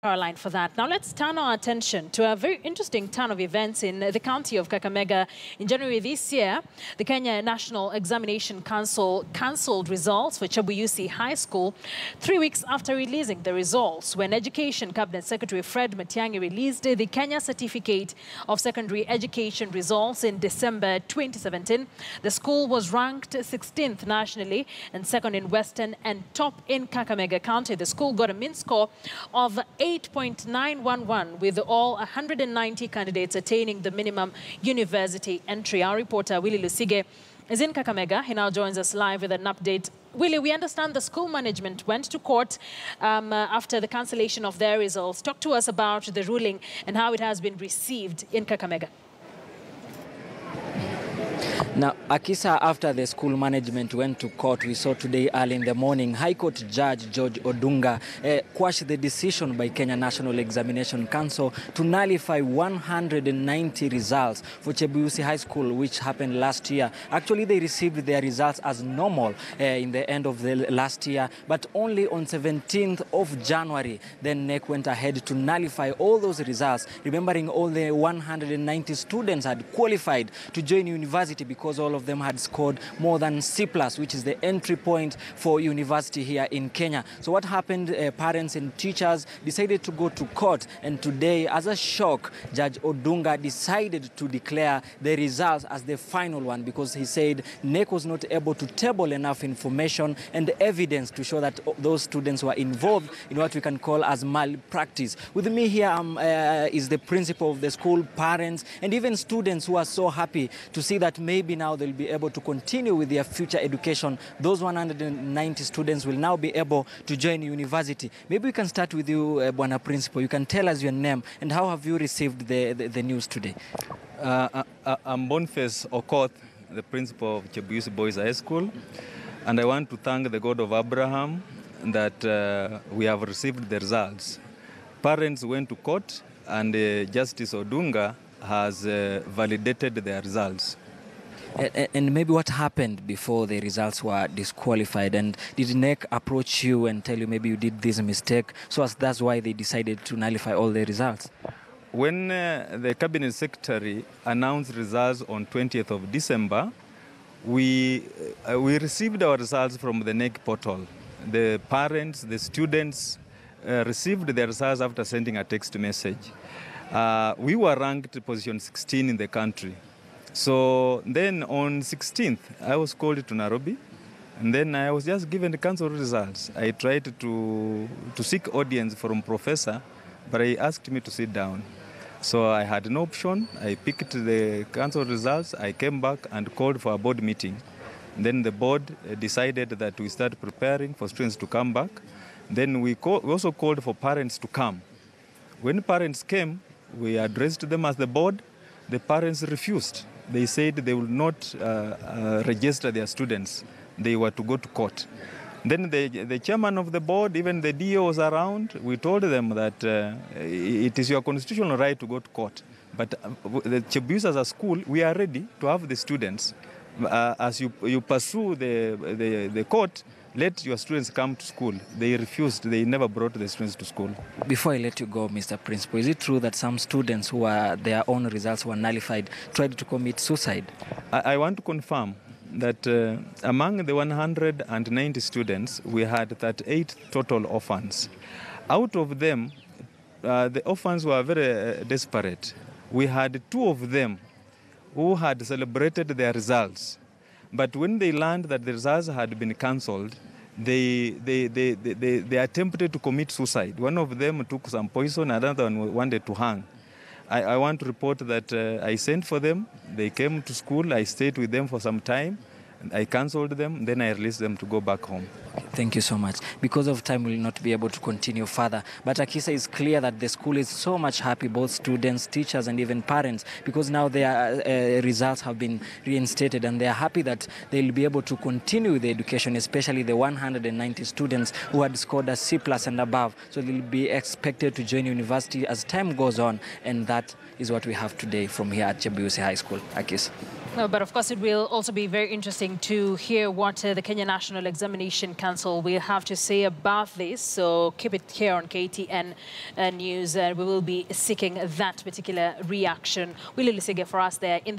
Caroline, for that. Now let's turn our attention to a very interesting turn of events in the county of Kakamega. In January this year, the Kenya National Examination Council cancelled results for Chebuyusi High School 3 weeks after releasing the results. When Education Cabinet Secretary Fred Matiang'i released the Kenya Certificate of Secondary Education results in December 2017, the school was ranked 16th nationally and second in Western and top in Kakamega County. The school got a mean score of 8.911 with all 190 candidates attaining the minimum university entry. Our reporter Willie Lusige is in Kakamega. He now joins us live with an update. Willie, we understand the school management went to court after the cancellation of their results. Talk to us about the ruling and how it has been received in Kakamega. Now, Akisa, after the school management went to court, we saw today early in the morning, High Court Judge George Odunga quashed the decision by Kenya National Examination Council to nullify 190 results for Chebuyusi High School, which happened last year. Actually, they received their results as normal in the end of the last year, but only on 17th of January, then KNEC went ahead to nullify all those results, remembering all the 190 students had qualified to join university because all of them had scored more than C+, which is the entry point for university here in Kenya. So what happened, parents and teachers decided to go to court, and today, as a shock, Judge Odunga decided to declare the results as the final one because he said KNEC was not able to table enough information and evidence to show that those students were involved in what we can call as malpractice. With me here is the principal of the school, parents, and even students who are so happy to see that maybe now they'll be able to continue with their future education. Those 190 students will now be able to join university. Maybe we can start with you, Bwana Principal. You can tell us your name and how have you received the news today? I'm Boniface Okoth, the principal of Chebuyusi Boys High School, and I want to thank the God of Abraham that we have received the results. Parents went to court and Justice Odunga has validated their results. And maybe what happened before the results were disqualified, and did KNEC approach you and tell you maybe you did this mistake, so that's why they decided to nullify all the results? When the Cabinet Secretary announced results on 20th of December, we received our results from the KNEC portal. The parents, the students received their results after sending a text message. We were ranked position 16 in the country. So then on 16th, I was called to Nairobi, and then I was just given the council results. I tried to seek audience from professor, but he asked me to sit down. So I had no option. I picked the council results. I came back and called for a board meeting. Then the board decided that we start preparing for students to come back. Then we also called for parents to come. When parents came, we addressed them as the board. The parents refused. They said they will not register their students. They were to go to court. Then the chairman of the board, even the DO was around. We told them that it is your constitutional right to go to court. But the Chebuyusi as a school, we are ready to have the students. As you pursue the court, let your students come to school. They refused. They never brought the students to school. Before I let you go, Mr. Principal, is it true that some students who their own results were nullified tried to commit suicide? I want to confirm that among the 190 students, we had 38 total orphans. Out of them, the orphans were very desperate. We had 2 of them who had celebrated their results. But when they learned that the results had been cancelled, they attempted to commit suicide. One of them took some poison, another one wanted to hang. I want to report that I sent for them. They came to school. I stayed with them for some time. I cancelled them. Then I released them to go back home. Thank you so much. Because of time, we will not be able to continue further. But Akisa, is clear that the school is so much happy, both students, teachers, and even parents, because now their results have been reinstated, and they are happy that they'll be able to continue with the education, especially the 190 students who had scored a C+ and above. So they'll be expected to join university as time goes on, and that is what we have today from here at Chebuyusi High School. Akisa. But of course, it will also be very interesting to hear what the Kenya National Examination Council will have to say about this. So keep it here on KTN News. We will be seeking that particular reaction. Willie Lusige for us there in the